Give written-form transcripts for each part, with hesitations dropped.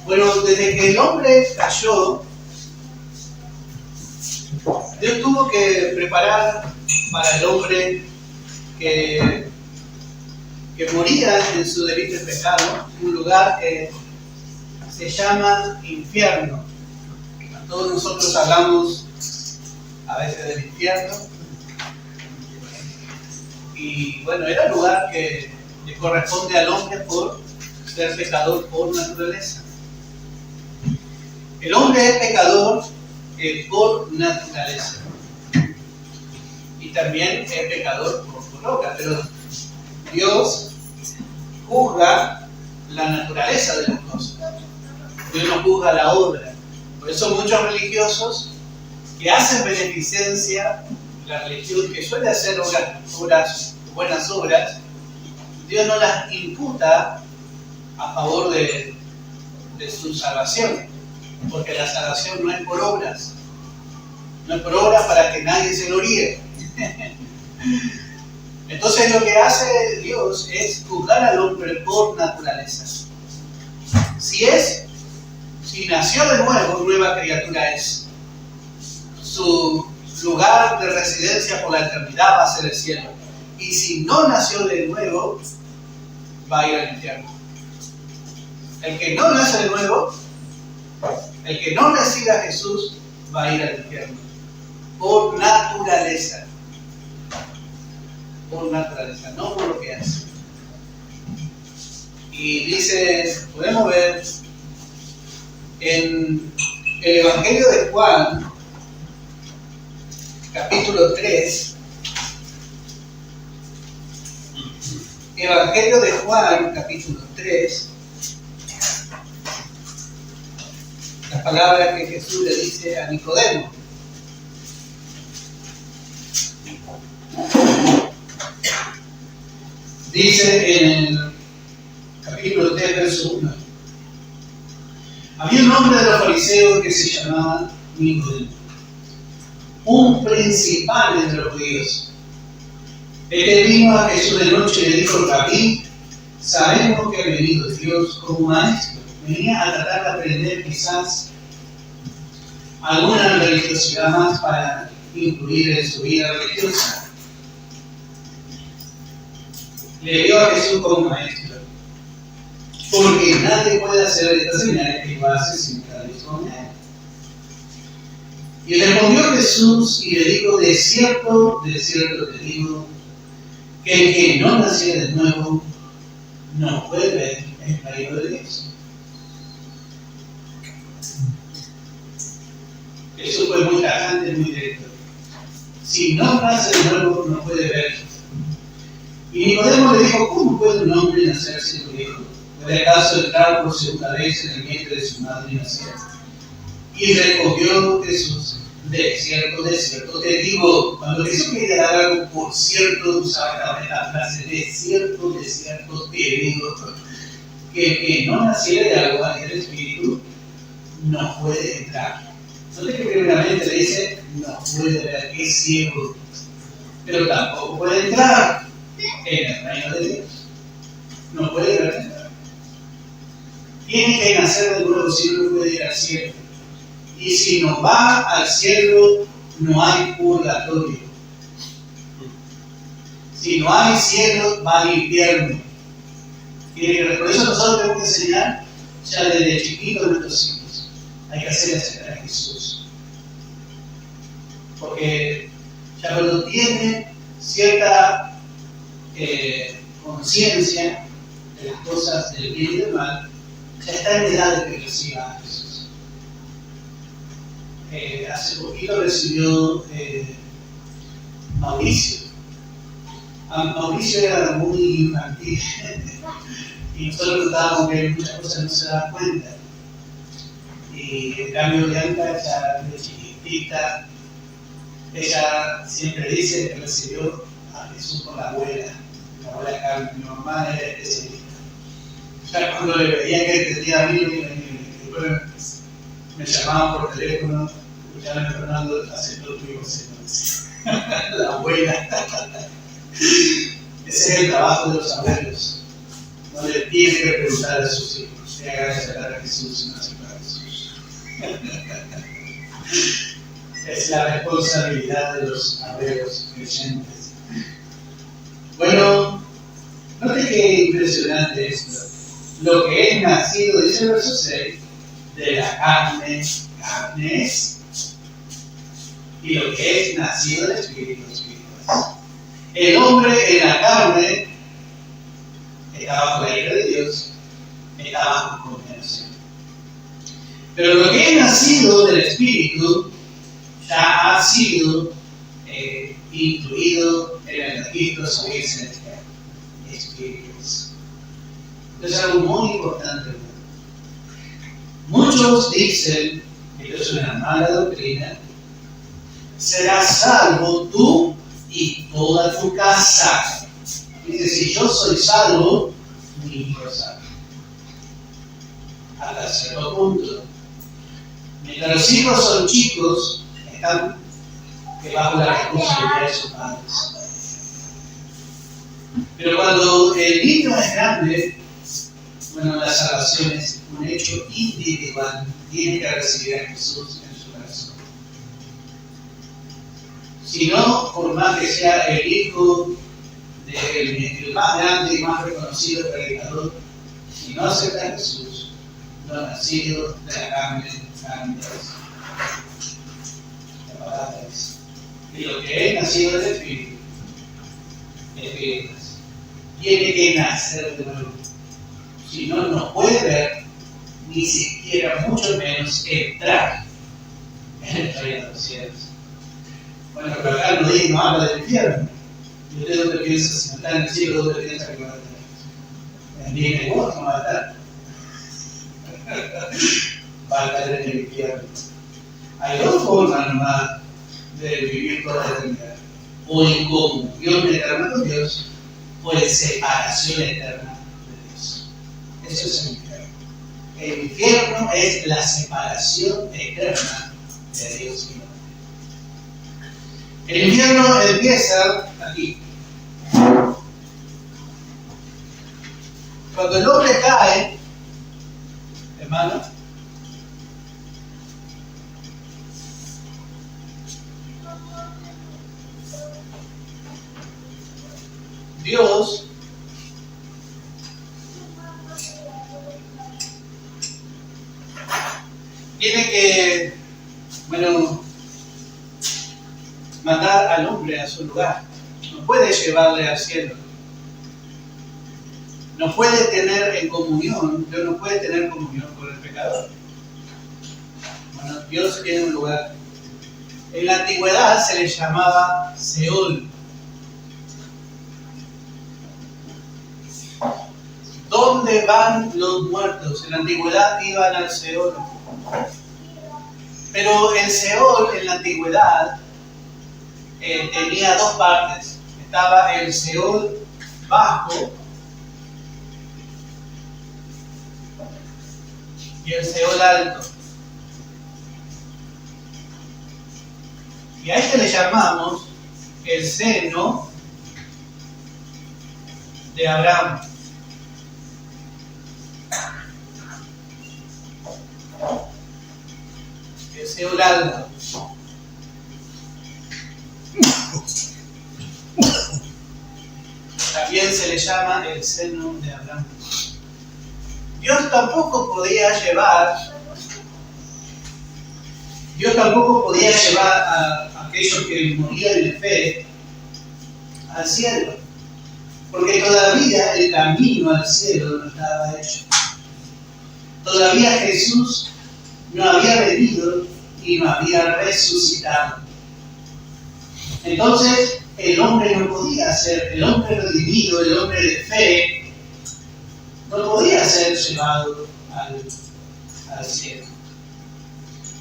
Bueno, desde que el hombre cayó, Dios tuvo que preparar para el hombre que moría en su delito y pecado un lugar que se llama infierno. Todos nosotros hablamos a veces del infierno. Y bueno, era el lugar que le corresponde al hombre por ser pecador por naturaleza. El hombre es pecador por naturaleza. Y también es pecador por obra. Pero Dios juzga la naturaleza de las cosas. Dios no juzga la obra. Por eso muchos religiosos que hacen beneficencia, la religión que suele hacer buenas obras, Dios no las imputa a favor de su salvación, porque la salvación no es por obras, no es por obras para que nadie se gloríe. Entonces lo que hace Dios es juzgar al hombre por naturaleza. Si nació de nuevo, nueva criatura es. Su lugar de residencia por la eternidad va a ser el cielo. Y si no nació de nuevo, va a ir al infierno. El que no nace de nuevo, el que no recibe a Jesús, va a ir al infierno. Por naturaleza. Por naturaleza, no por lo que hace. Y dice, podemos ver en el Evangelio de Juan, capítulo 3, Evangelio de Juan, capítulo 3, las palabras que Jesús le dice a Nicodemo. Dice en el capítulo 3, verso 1. Había un hombre de los fariseos que se llamaba Nicodemo, un principal entre los judíos. Este vino a Jesús de noche y le dijo: Rabí, sabemos que ha venido Dios como maestro. Venía a tratar de aprender quizás alguna religiosidad más para incluir en su vida religiosa. Le dio a Jesús como maestro, porque nadie puede hacer estas señales que iba a hacer sin que Dios con él. Y respondió Jesús y le dijo: de cierto te digo, que el que no naciera de nuevo no puede ver el reino de Dios. Eso fue muy tajante, muy directo. Si no nace de nuevo, no puede ver. Y Nicodemo le dijo: ¿cómo puede un hombre nacer siendo viejo? ¿Puede acaso entrar por segunda vez en el vientre de su madre y nacer? Y respondió Jesús: de cierto te digo. Cuando Jesús quería dar algo por cierto, usaba esta frase: de cierto te digo, que el que no naciera de agua y del Espíritu no puede entrar. Note que primeramente le dice: no puede ver, es ciego, pero tampoco puede entrar en el reino de Dios. No puede ver. Tiene que nacer de nuevo, si no puede ir al cielo. Y si no va al cielo, no hay purgatorio. Si no hay cielo, va al infierno. Por eso nosotros tenemos que enseñar ya desde chiquitos a nuestros hijos. Hay que hacer acercar a Jesús. Porque ya cuando tiene cierta conciencia de las cosas del bien y del mal, ya está en edad de que reciba a Jesús. Hace poquito recibió Mauricio. Mauricio era muy infantil y nosotros notábamos que muchas cosas no se daban cuenta. Y en cambio Bianca, ya de chiquitita, ella siempre dice que recibió a Jesús con la abuela Carmen. Mi mamá era especialista. Ya cuando le veía que entendía a mí, me llamaban por teléfono: escuchaban a Fernando haciendo tu hijo, la abuela. Ese es el trabajo de los abuelos. No le tiene que preguntar a sus hijos. voy a agradecer a Jesús y no aceptar a Jesús. Es la responsabilidad de los abeos creyentes. Bueno, note qué impresionante esto. Lo que es nacido, dice el verso 6, de la carne, carne es. Y lo que es nacido del Espíritu, Espíritu es. El hombre en la carne está bajo la ira de Dios, está bajo condenación. Pero lo que es nacido del Espíritu ya ha sido incluido en el registro civil celestial. Espíritus. Esto es algo muy importante. Muchos dicen, que esto es una mala doctrina, serás salvo tú y toda tu casa. Dice, si yo soy salvo, mi hijo es salvo. Hasta cierto punto. Mientras los hijos son chicos, están bajo la responsabilidad de sus padres. Pero cuando el niño es grande, bueno, la salvación es un hecho individual. Tiene que recibir a Jesús en su corazón. Si no, por más que sea el hijo del más grande y más reconocido predicador, si no acepta a Jesús, no ha nacido de la carne es. La palabra es. Y lo que es nacido del Espíritu, Espíritu es. Tiene que nacer de nuevo. Si no, no puede ver, ni siquiera, mucho menos, entrar en el reino de los cielos. Bueno, pero acá no habla del infierno. ¿Y usted dónde piensa, si no está en el cielo, dónde piensa que va a estar? En Disney World no va a estar. Va a estar en el infierno. Hay dos formas nomás de vivir toda la eternidad. O en comunión eterna con Dios, o en separación eterna de Dios. Eso es el infierno. El infierno es la separación eterna de Dios y no. El infierno empieza aquí. Cuando el hombre cae, hermano, Dios tiene que, mandar al hombre a su lugar. No puede llevarle al cielo. No puede tener en comunión, Dios no puede tener comunión con el pecador. Bueno, Dios tiene un lugar. En la antigüedad se le llamaba Seol. ¿Dónde van los muertos? En la antigüedad iban al Seol. Pero el Seol en la antigüedad tenía dos partes. Estaba el Seol bajo y el Seol alto. Y a este le llamamos el seno de Abraham. El Seol alto. También se le llama el seno de Abraham. Dios tampoco podía llevar a aquellos que morían en fe al cielo, porque todavía el camino al cielo no estaba hecho. Todavía Jesús no había venido y no había resucitado. Entonces, el hombre no podía ser, el hombre redimido, el hombre de fe, no podía ser llevado al cielo.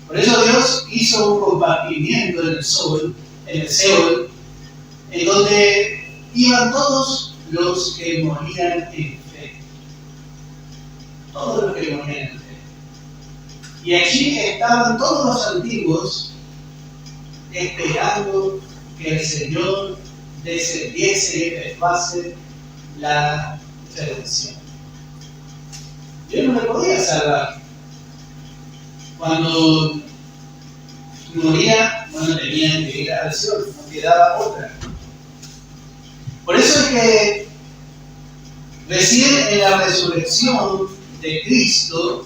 Por eso Dios hizo un compartimiento en el Seol, en donde iban todos los que morían en fe. Todos los que morían en fe. Y allí estaban todos los antiguos esperando que el Señor descendiese y efectuase la redención. Dios no le podía salvar. Cuando moría, bueno, tenían que ir al cielo, no quedaba otra. Por eso es que recién en la resurrección de Cristo,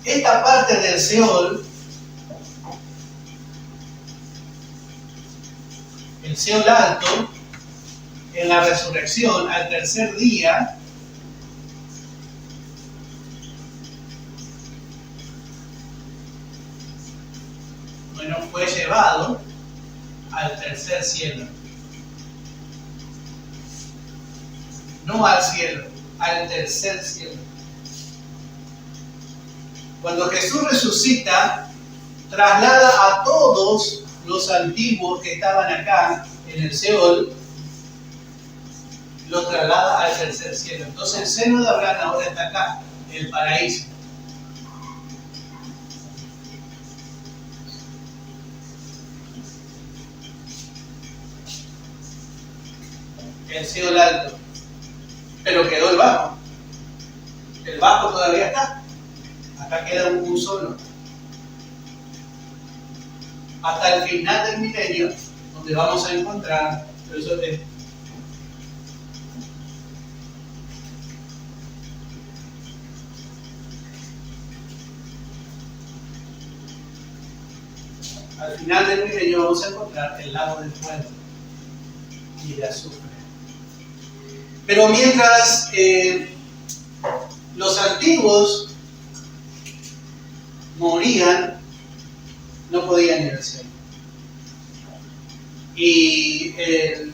esta parte del Seol, el Seol alto, en la resurrección, al tercer día, bueno, fue llevado al tercer cielo. No al cielo, al tercer cielo. Cuando Jesús resucita, traslada a todos los antiguos que estaban acá en el Seol, los traslada al tercer cielo. Entonces el seno de Abraham ahora está acá, el paraíso. El Seol alto. Pero quedó el bajo. El bajo todavía está. Acá queda un solo. Hasta el final del milenio, donde vamos a encontrar, por eso al final del milenio vamos a encontrar el lago del fuego y de azufre. Pero mientras los antiguos morían, no podían ir al cielo. Y el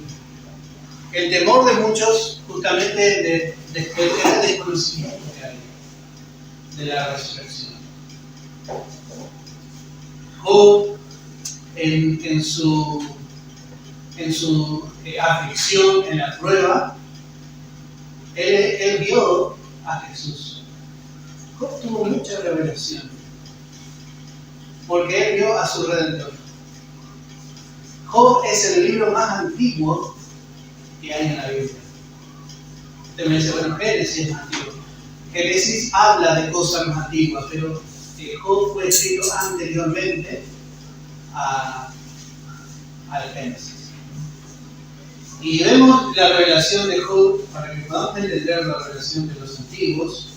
temor de muchos, justamente, era el desconocimiento que hay de la resurrección. Job, en su aflicción, en la prueba, él vio a Jesús. Job tuvo mucha revelación, porque él vio a su Redentor. Job es el libro más antiguo que hay en la Biblia. Usted me dice, bueno, Génesis es más antiguo. Génesis habla de cosas más antiguas, pero Job fue escrito anteriormente al Génesis. Y vemos la revelación de Job, para que podamos entender la revelación de los antiguos.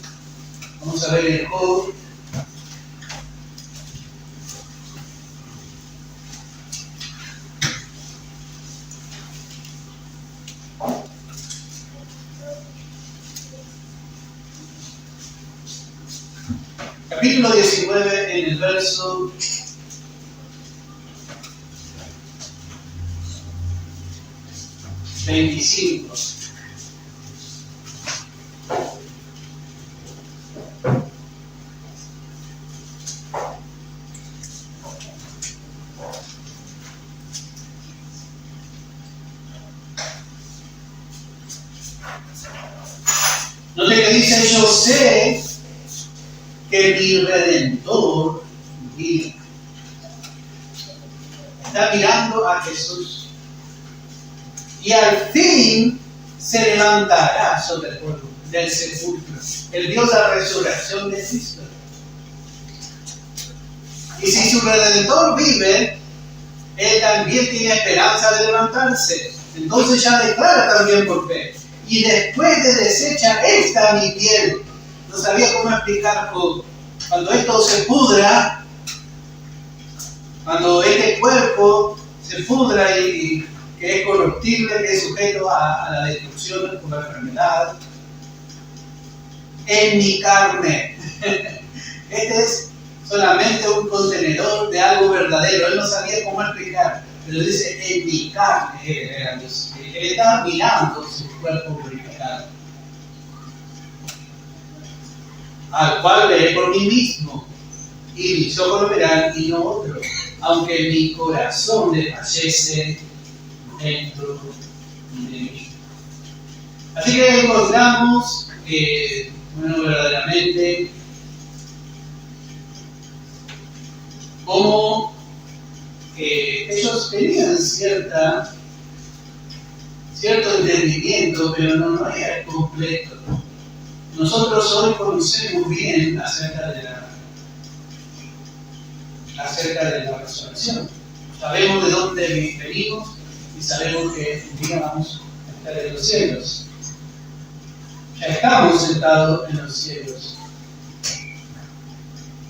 Vamos a ver en Job. Capítulo 19, en el verso 25. Note que dice: yo sé que mi Redentor vive. Está mirando a Jesús. Y al fin se levantará sobre el polvo del sepulcro. El Dios de la resurrección de Cristo. Y si su Redentor vive, Él también tiene esperanza de levantarse. Entonces ya declara también por fe: y después de deshecha esta mi piel. No sabía cómo explicar cuando esto se pudra, cuando este cuerpo se pudra y que es corruptible, que es sujeto a la destrucción por la enfermedad, en mi carne. Este es solamente un contenedor de algo verdadero. Él no sabía cómo explicar, pero dice: en mi carne. Él estaba mirando su cuerpo glorificado, al cual veré por mí mismo, y mis ojos lo verán y no otro, aunque mi corazón desfallece dentro de mí. Así que encontramos que, bueno, verdaderamente, como ellos tenían cierta cierto entendimiento, pero no era completo. Nosotros hoy conocemos bien acerca de la resurrección. Sabemos de dónde venimos y sabemos que un día vamos a estar en los cielos. Ya estamos sentados en los cielos.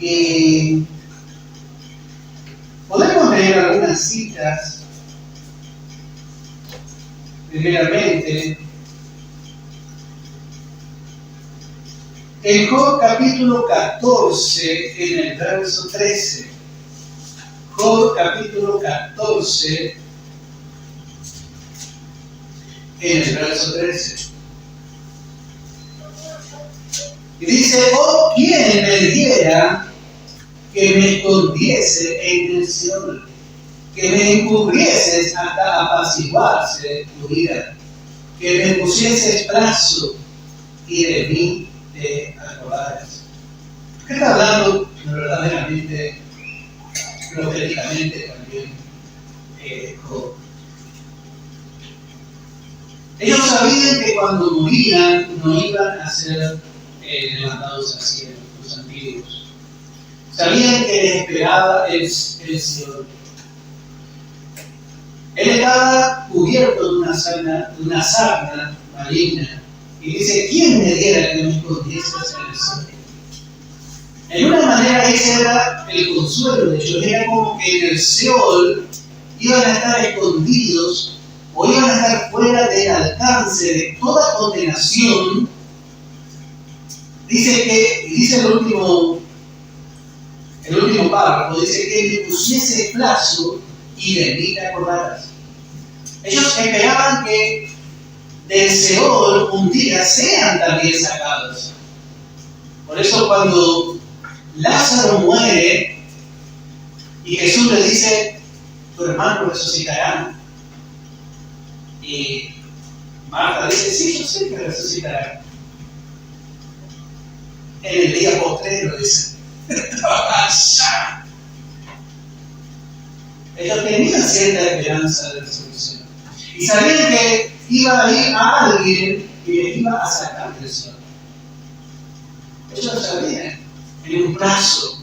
Y podemos leer algunas citas. Primeramente, en Job capítulo 14, en el verso 13. Job capítulo 14, en el verso 13. Y dice: oh, ¿quién me diera que me escondiese en el Seol, que me encubrieses hasta apaciguarse tu ira, que me pusieses plazo y de mí te acordaras? ¿Qué está hablando verdaderamente, proféticamente también Job? Ellos sabían que cuando morían no iban a ser levantados al cielo, los antiguos. Sabían que les esperaba el Seol. Él estaba cubierto de una sarna maligna. Y dice: ¿quién me diera que me escondiese en el Seol? En una manera ese era el consuelo de ellos. Era como que en el Seol iban a estar escondidos o iban a estar fuera del alcance de toda condenación. Dice el último párrafo, dice: que me pusiese plazo y de mí te acordaras. Ellos esperaban que del Seol un día sean también sacados. Por eso cuando Lázaro muere y Jesús le dice: tu hermano resucitará, y Marta dice: sí, yo sé que resucitará en el día postrero, dice. Ellos tenían cierta esperanza de resurrección y sabían que iba a ir a alguien que les iba a sacar del Seol. Ellos sabían, en un plazo.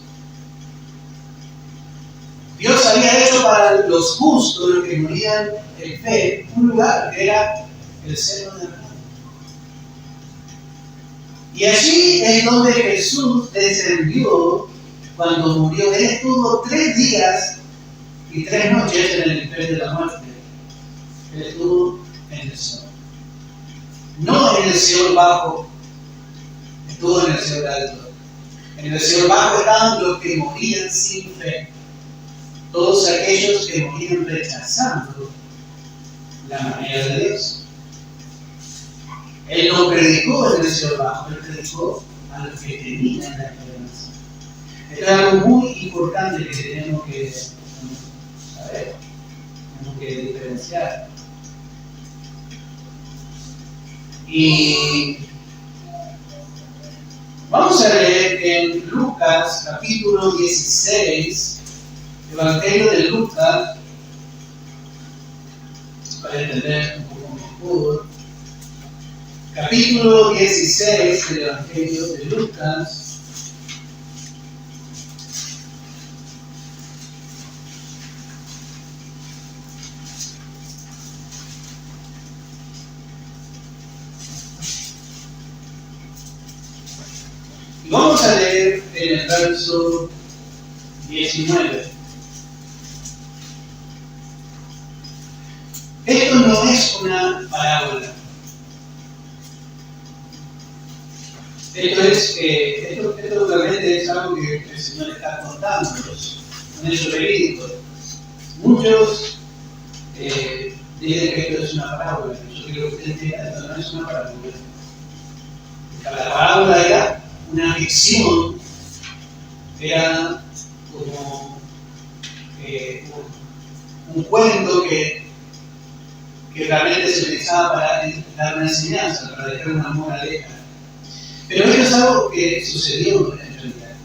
Dios había hecho para los justos, los que morían en fe, un lugar que era el seno de Abraham. Y allí es donde Jesús descendió cuando murió. Él estuvo 3 días y 3 noches en el imperio de la muerte. Él estuvo en el Seol. No en el Seol bajo, estuvo en el Seol alto. En el Seol bajo estaban los que morían sin fe. Todos aquellos que morían rechazando la manera de Dios. Él no predicó en el Seol bajo, él predicó a los que tenían la esperanza. Esto es algo muy importante que tenemos que saber, tenemos que diferenciar. Y vamos a leer en Lucas capítulo 16, Evangelio de Lucas, para entender un poco mejor. Capítulo 16 del Evangelio de Lucas. Y vamos a leer en el verso 19. Esto no es una parábola. Esto realmente es algo que el Señor está contándonos, un hecho verídico. Muchos dicen que esto es una parábola. Yo creo que esto no es una parábola. La parábola era una ficción, era como un cuento que realmente se utilizaba para dar una enseñanza, para dejar una moraleja. Pero esto es algo que sucedió en realidad.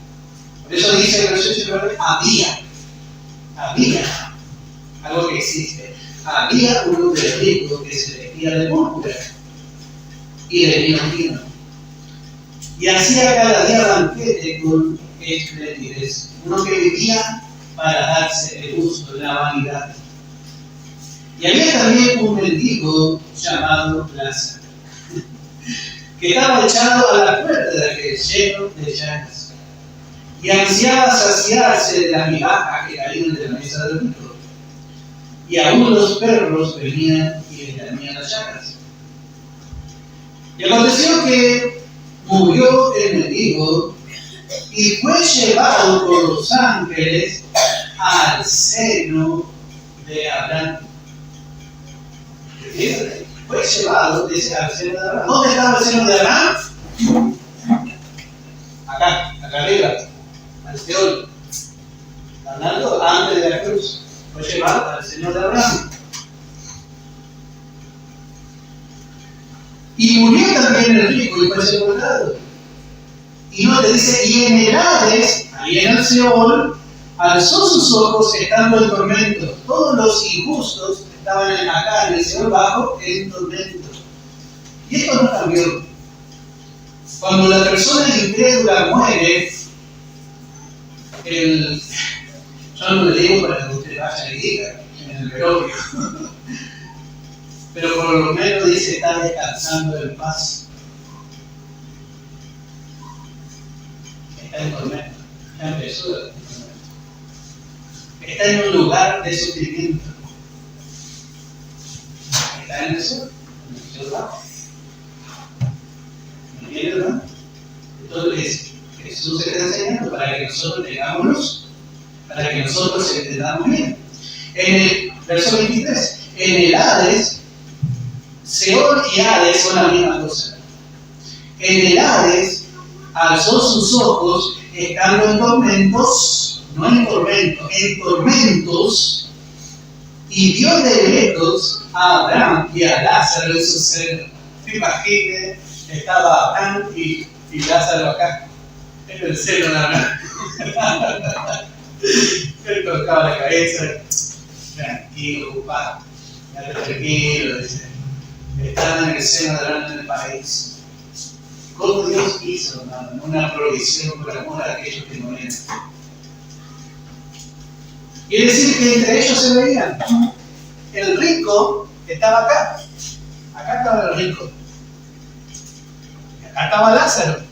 Por eso dice el verso 19, había algo que existe. Había un hombre rico que se vestía de púrpura y de vino fino. Y hacía cada día banquete con esplendidez. Uno que vivía para darse el gusto de la vanidad. Y había también un mendigo llamado Lázaro, que estaba echado a la puerta de aquel lleno de llagas, y ansiaba saciarse de las migajas que caían de la mesa del rico. Y aún los perros venían y le lamían las llagas. Y aconteció que murió el mendigo y fue llevado por los ángeles al seno de Abraham. Fue llevado, dice, al seno de Abraham. ¿Dónde estaba el seno de Abraham? Acá arriba, al Seol. Hablando antes de la cruz. Fue llevado al seno de Abraham. Y murió también el rico y fue sepultado. Y no te dice, y en el Hades, ahí en el Seol, alzó sus ojos estando en tormento. Todos los injustos estaban acá en el Seol bajo en tormento. Y esto no cambió. Cuando la persona incrédula muere, yo no le digo para que usted vaya y diga en el velorio, pero por lo menos dice está descansando en paz. Está en tormento, ya empezó el tormento. Está en un lugar de sufrimiento. Está en el sol bajo. ¿Me entiendes, no? Entonces, Jesús está enseñando para que nosotros tengamos luz, para que nosotros entendamos bien. En el verso 23, en el Hades, Seol y Hades son la misma cosa. En el Hades alzó sus ojos estando en tormentos, no en tormentos, en tormentos, y vio de lejos a Abraham y a Lázaro en su seno. ¿Te imaginas? Estaba Abraham y Lázaro acá, en el seno de Abraham. Él tocaba la cabeza, tranquilo, papá, tranquilo, dice. Estaban en el seno de Abraham en el paraíso. ¿Cómo Dios hizo, hermano? Una provisión por amor a aquellos que no eran. Quiere decir que entre ellos se veían. El rico estaba acá. Acá estaba el rico. Y acá estaba Lázaro.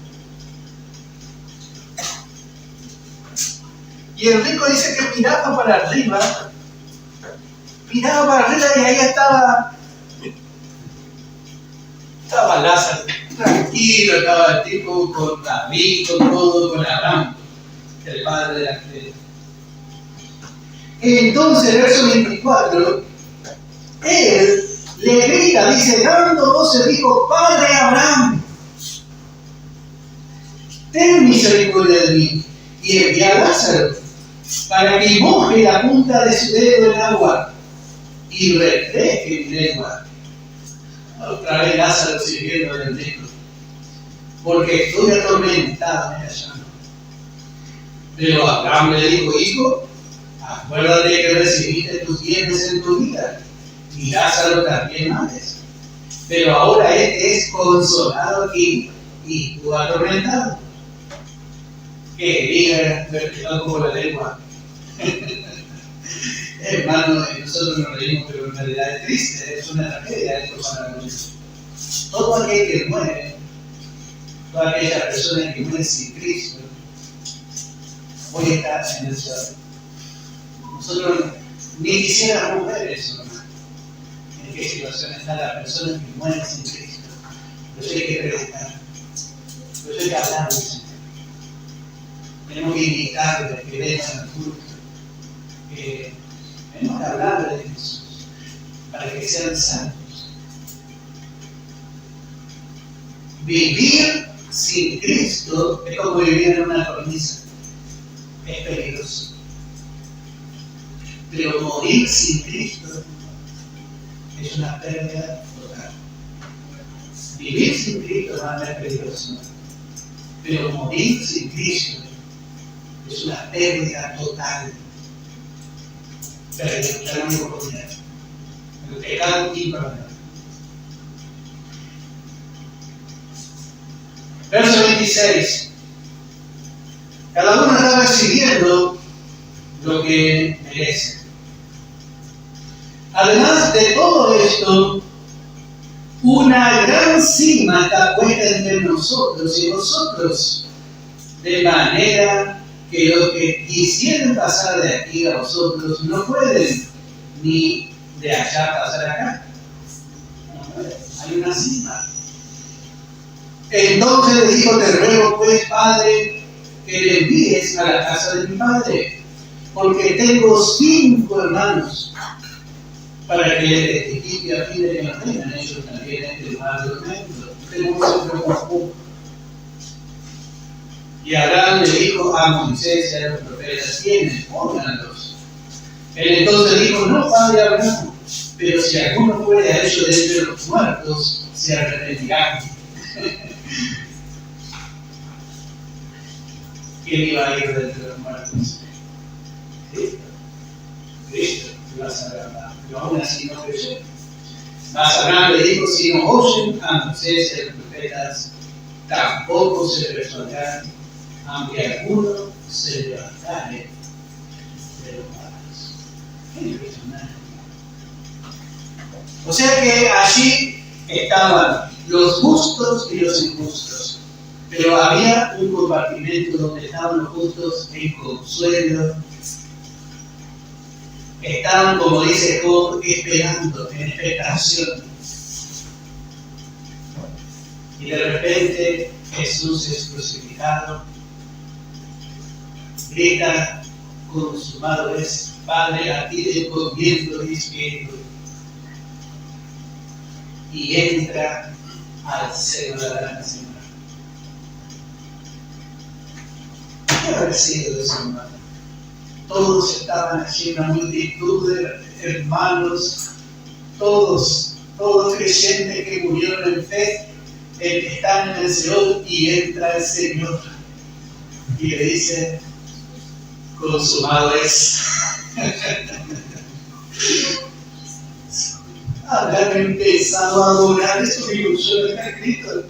Y el rico dice que miraba para arriba y ahí estaba Lázaro, tranquilo, estaba el tipo con David, con todo, con Abraham, el padre de la fe. Entonces, verso 24, él le grita, dice, dando voces, dijo, Padre Abraham, ten misericordia de mí, y envía a Lázaro, para que moje la punta de su dedo en agua y refleje mi lengua. Otra vez Lázaro sirviendo del rico, porque estoy atormentado en el llano. Pero Abraham le dijo, hijo, acuérdate que recibiste tus bienes en tu vida, y Lázaro también antes. Pero ahora es consolado aquí y tú atormentado. Que diga, vertical como la lengua. Hermano, nosotros nos reímos, pero en realidad es triste, es una tragedia esto para nosotros. Todo aquel que muere, toda aquella persona que muere sin Cristo, hoy está en el cielo. Nosotros ni quisiéramos ver eso, hermano. En qué situación está la persona que muere sin Cristo. Pero hay que predicar, pero hay que hablar del Señor. Tenemos que invitarles que vengan al culto, que tenemos que hablarles de Jesús, para que sean santos. Vivir sin Cristo es como vivir en una cornisa, es peligroso. Pero morir sin Cristo es una pérdida total. Vivir sin Cristo no es peligroso, pero morir sin Cristo es una pérdida total. Perdemos la oportunidad. El pecado imperdonable. 26. Cada uno está recibiendo lo que merece. Además de todo esto, una gran cima está puesta entre nosotros y vosotros, de manera que los que quisieran pasar de aquí a vosotros no pueden, ni de allá pasar acá. No pueden. Hay una cima. Entonces le dijo: te ruego pues, Padre, que le envíes a la casa de mi padre, porque tengo 5 hermanos, para que le testifique a fin de que no tengan ellos también este lugar de tormento. Tengo se preocupó. Y Abraham le dijo a Moisés y a los profetas: ¿quiénes? Pónganlos. Él entonces dijo: no, padre Abraham, pero si alguno fuere hecho de entre los muertos, se arrepentirá. ¿Quién iba a ir de entre los muertos? Cristo. Cristo iba a salvar, pero aún así no creyó. Mas Abraham le dijo: si no oyen a Moisés y a los profetas, tampoco se persuadirán, aunque alguno se levantare de los muertos. Qué impresionante. O sea que allí estaban los justos y los injustos, pero había un compartimento donde estaban los justos en consuelo. Estaban, como dice Job, esperando, en expectación. Y de repente Jesús es crucificado. Grita: consumado es, Padre, a ti te encomiendo mi espíritu. Y entra al seno de la gran Señora. ¿Qué habrá sido de ese hermano? Todos estaban allí, una multitud de hermanos, todos creyentes que murieron en fe, están en el Seol, y entra el Señor y le dice: consumado es. Habrán empezado a adorar, eso mismo yo está escrito,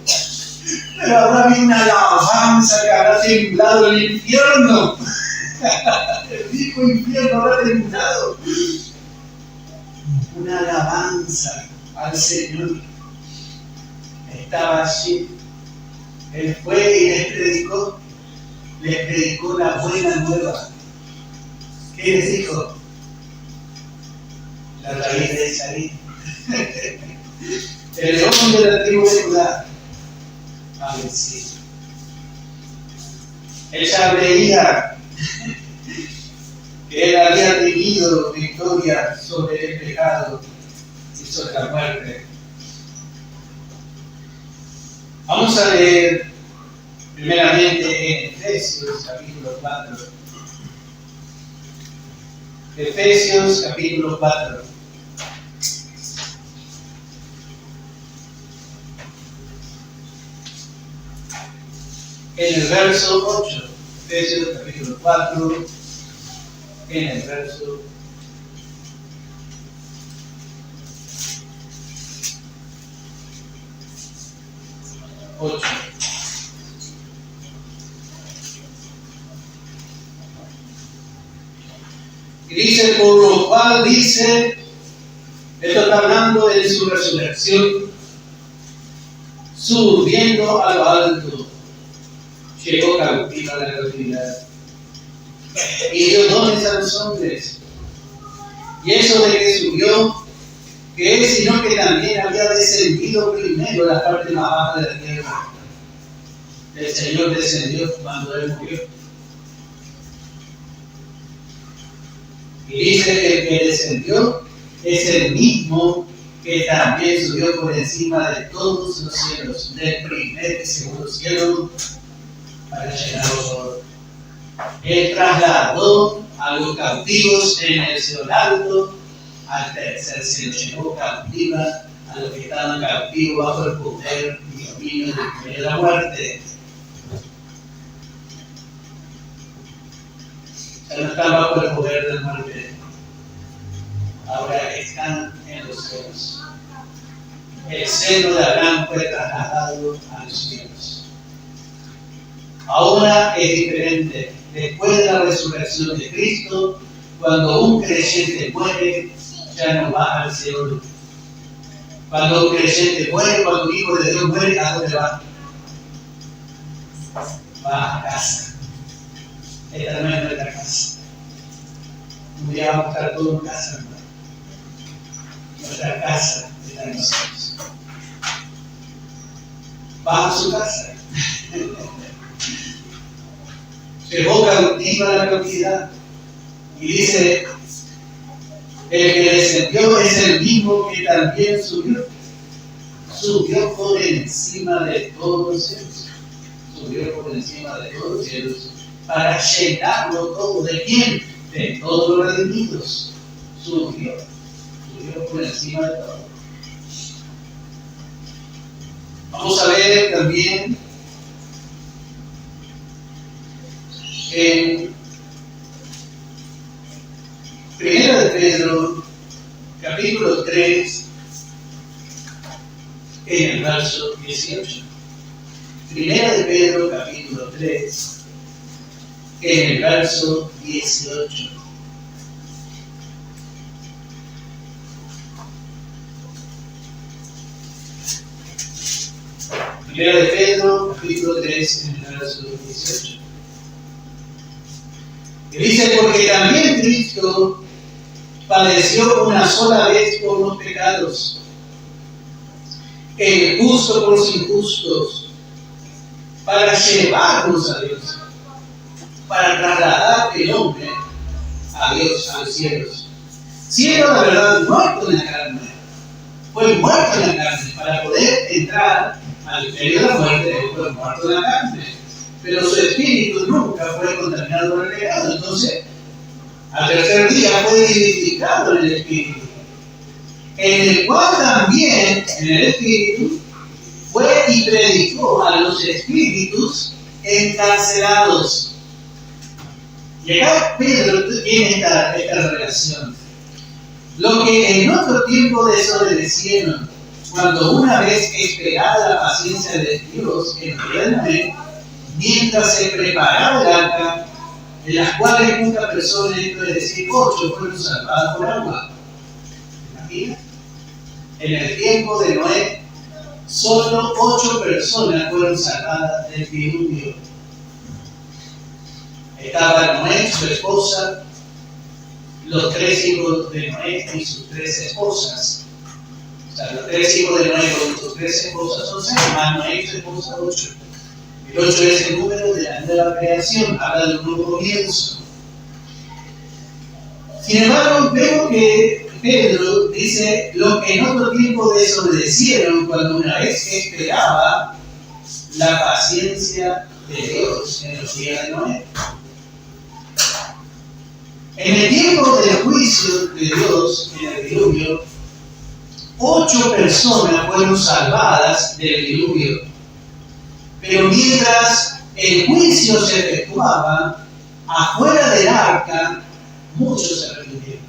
pero habrá habido una alabanza que habrá temblado el infierno. El mismo infierno habrá temblado. Una alabanza al Señor. Estaba allí. Él fue y les predicó la buena nueva. ¿Qué les dijo? La raíz de Isaí. El león de la tribu de Judá ha vencido. Él ya veía que él había tenido victoria sobre el pecado y sobre la muerte. Vamos a leer primeramente en Efesios capítulo 4. Efesios capítulo 4. En el verso 8. Efesios capítulo 4. En el verso 8. Y dice: por lo cual dice, esto está hablando de su resurrección, subiendo a lo alto, llegó cautiva a la cautividad y dio dones a los hombres. Y eso de que subió, que es sino que también había descendido primero a la parte más baja de la tierra. El Señor descendió cuando Él murió. Y dice que el que descendió es el mismo que también subió por encima de todos los cielos, del primer y segundo cielo, para llenarlo todo. Él trasladó a los cautivos en el cielo alto al tercer cielo, llevó cautiva a los que estaban cautivos bajo el poder y dominio de la muerte. Ya no están bajo el poder de la muerte, ahora están en los cielos. El seno de Abraham fue trasladado a los cielos. Ahora es diferente. Después de la resurrección de Cristo, cuando un creyente muere, ya no va al cielo. Cuando un creyente muere, cuando un hijo de Dios muere, ¿a dónde va? Va a casa. Esta no es nuestra casa. Un día vamos a estar todos en casa, hermano. Nuestra casa está en nosotros. Va a su casa. Llevó cautiva la cautividad. Y dice, el que descendió es el mismo que también subió. Subió por encima de todos los cielos. Subió por encima de todos los cielos para llenarlo todo. ¿De quién? De todos los redimidos. Subió por encima de todo. Vamos a ver también en 1 de Pedro, capítulo 3, en el verso 18. 1 de Pedro, capítulo 3, en el verso 18. Primera de Pedro, capítulo 3, en el verso 18. Y dice, porque también Cristo padeció una sola vez por los pecados, el justo por los injustos, para llevarnos a Dios, para trasladar el hombre a Dios, a los cielos. Siendo la verdad muerto en la carne, fue muerto en la carne, para poder entrar al imperio de la muerte, él fue muerto en la carne. Pero su espíritu nunca fue contaminado por el pecado. Entonces, al tercer día fue vivificado en el espíritu, en el cual también, en el espíritu, fue y predicó a los espíritus encarcelados. Y acá Pedro tiene esta relación. Lo que en otro tiempo desobedecieron, cuando una vez esperada la paciencia de Dios en el Noé, mientras se preparaba el arca, en las cuales muchas personas, esto es decir, 8 fueron salvadas por agua. ¿Se imagina? En el tiempo de Noé, solo 8 personas fueron salvadas del diluvio. Estaba Noé, su esposa, los 3 hijos de Noé y sus 3 esposas. O sea, los 3 hijos de Noé con sus 3 esposas son 6, más Noé y su esposa 8. El 8 es el número de la nueva creación, habla de un nuevo comienzo. Sin embargo, vemos que Pedro dice, lo que en otro tiempo desobedecieron cuando una vez esperaba la paciencia de Dios en los días de Noé. En el tiempo del juicio de Dios en el diluvio, 8 personas fueron salvadas del diluvio. Pero mientras el juicio se efectuaba, afuera del arca, muchos se arrepintieron.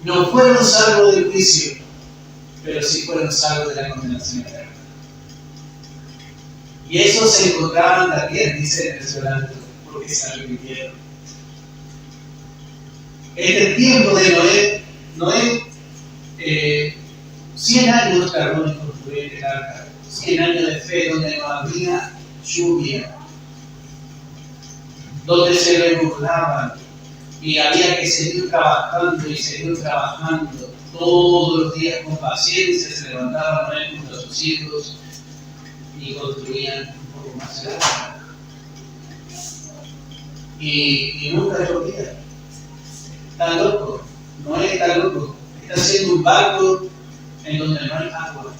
No fueron salvos del juicio, pero sí fueron salvos de la condenación eterna. Y esos se encontraban también, dice el verso alto, porque se arrepintieron. Este tiempo de Noé, 100 años tardó en construir el arca. 100 años de fe donde no había lluvia, donde se le burlaban y había que seguir trabajando y seguir trabajando todos los días con paciencia. Se levantaban junto a sus hijos y construían un poco más el arca. Y nunca llovía. Está loco, no está loco, está haciendo un barco en donde no hay agua.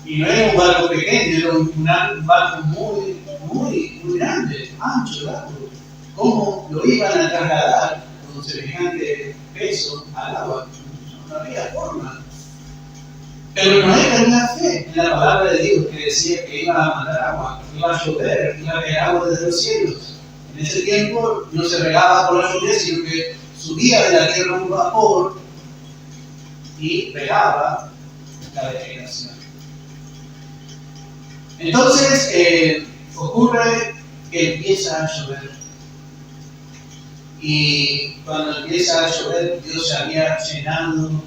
Y no era un barco pequeño, era un barco muy grande, ancho, largo. ¿Cómo lo iban a trasladar con semejante peso al agua? No había forma. Pero Noé tenía fe en la palabra de Dios, que decía que iba a mandar agua, que iba a llover, que iba a caer agua desde los cielos. En ese tiempo no se regaba por la lluvia, sino que subía de la tierra un vapor y regaba la vegetación. Entonces ocurre que empieza a llover. Y cuando empieza a llover, Dios había llenado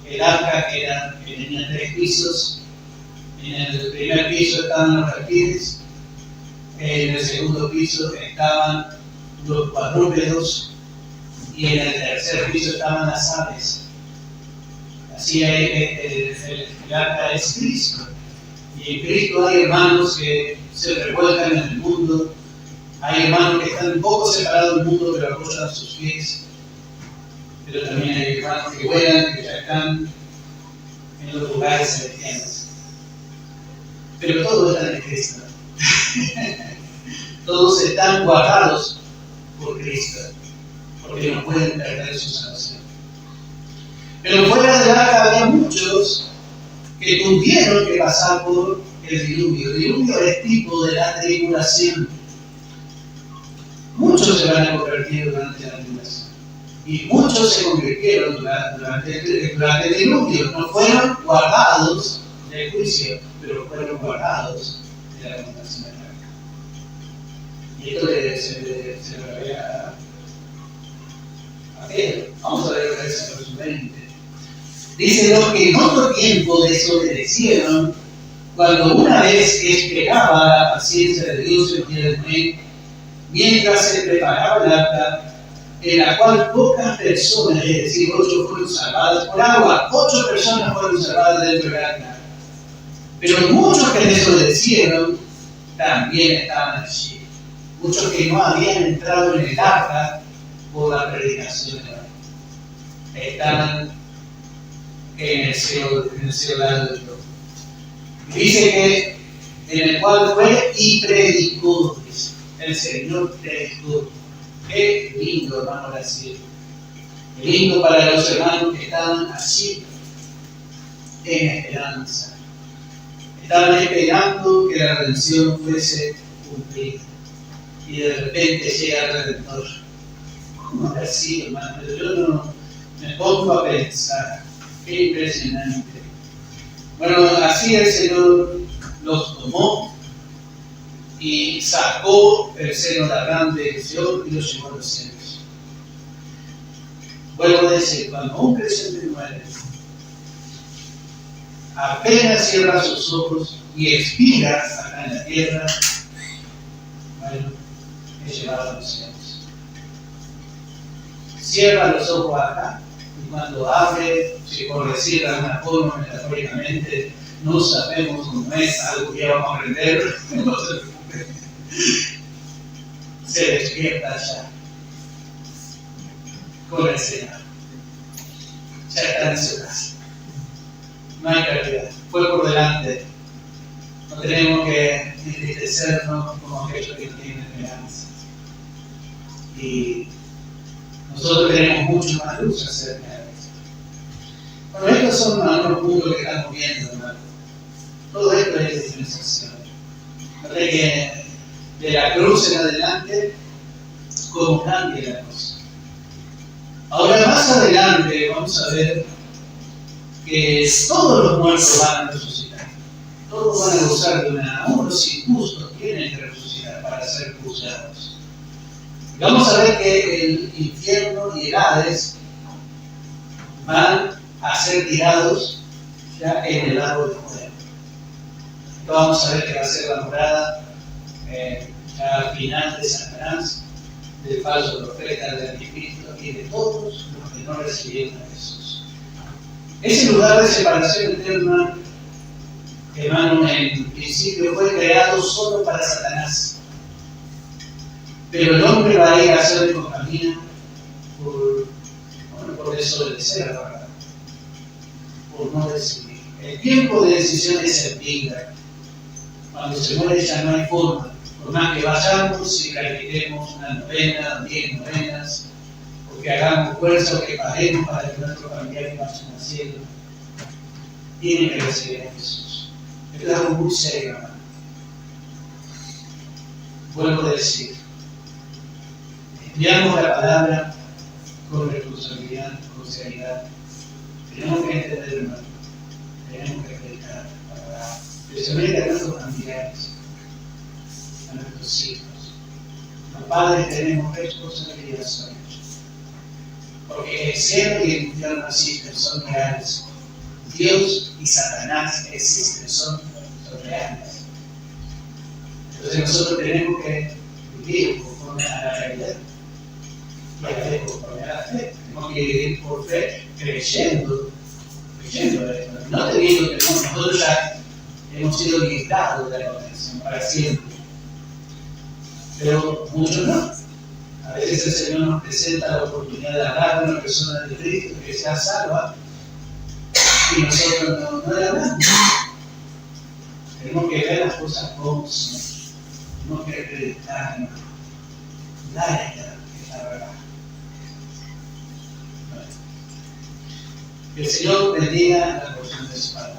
el arca que tenía 3 pisos. En el primer piso estaban los reptiles, en el segundo piso estaban los cuadrúpedos y en el tercer piso estaban las aves. Así el arca es Cristo. Y en Cristo hay hermanos que se revuelcan en el mundo, hay hermanos que están un poco separados del mundo pero apoyan sus pies, pero también hay hermanos que vuelan, que ya están en los lugares celestiales. Pero todos están en Cristo. Todos están guardados por Cristo, porque no pueden perder su salvación. Pero fuera del arca había muchos que tuvieron que pasar por el diluvio. El diluvio es tipo de la tribulación. Muchos se van a convertir durante la tribulación. Y muchos se convirtieron durante el diluvio. No fueron guardados del juicio, pero fueron guardados de la condenación del arca. Y esto se lo había a Pedro. Vamos a ver el versículo 20. Dice: los que en otro tiempo desobedecieron, cuando una vez esperaba la paciencia de Dios en pie del rey, mientras se preparaba el arca, en la cual pocas personas, es decir, 8 fueron salvadas por agua, 8 personas fueron salvadas dentro del arca. Pero muchos que desobedecieron también estaban allí. Muchos que no habían entrado en el arca por la predicación de la ley. Estaban en el cielo lado de Dios. Dice que en el cual fue y predicó. El Señor predicó. Qué lindo, hermano, decir. Qué lindo para los hermanos que estaban allí en esperanza. Estaban esperando que la redención fuese cumplida. Y de repente llega el Redentor. ¿Cómo habrá sido, hermano? Yo no me pongo a pensar. Qué impresionante. Bueno, así el Señor los tomó y sacó el seno de Abraham de Sion y los llevó a los cielos. Vuelvo a decir, cuando un creyente muere, apenas cierra sus ojos y expira acá en la tierra, bueno, es llevado a los cielos. Cierra los ojos acá. Y cuando abre, si por decir de alguna forma, metafóricamente, no sabemos cómo es, algo que ya vamos a aprender, no se preocupe. Se despierta ya con el Señor. Ya está en su casa. No hay pérdida. Fue por delante. No tenemos que entristecernos como aquellos que tienen esperanza. Y nosotros tenemos mucho más luz acerca de esto. Bueno, estos son algunos puntos que estamos viendo, hermano. Todo esto es dispensación. Fíjate que de la cruz en adelante, cómo cambia la cosa. Ahora, más adelante, vamos a ver que todos los muertos van a resucitar. Todos van a gozar de una. Aún los injustos tienen que resucitar para ser juzgados. Vamos a ver que el infierno y el Hades van a ser tirados ya en el lago de fuego. Vamos a ver que va a ser la morada ya al final de Satanás, del falso profeta, del anticristo y de todos los que no recibieron a Jesús. Ese lugar de separación eterna, hermano, en principio fue creado solo para Satanás. Pero el hombre va a ir a hacer el camino por desobedecer a la verdad, por no decidir. El tiempo de decisión es el día. Cuando se muere ya no hay forma. Por más que vayamos y practiquemos una novena, 10 novenas, o que hagamos fuerza o que paguemos para que nuestros familiares vayan al cielo, tienen que recibir a Jesús. Esto es algo muy serio, hermano. Vuelvo a decir. Estudiamos la palabra con responsabilidad, con seriedad. Tenemos que entender, hermano. Tenemos que predicar la palabra. especialmente a nuestros familiares, a nuestros hijos. Los padres tenemos responsabilidad sobre ellos, porque el cielo y el infierno no existen, son reales. Dios y Satanás existen, son reales. Entonces nosotros tenemos que vivir conforme a la realidad y a la fe conforme a la fe. Tenemos que vivir por fe creyendo esto, no teniendo que nosotros ya hemos sido limitados de la condenación para siempre. Pero muchos no. A veces el Señor nos presenta la oportunidad de hablar de una persona de Cristo que sea salva y nosotros no le hablamos. Tenemos que ver las cosas como son. Tenemos que acreditarnos. Dar esta verdad. Que el Señor bendiga la porción de su palabra.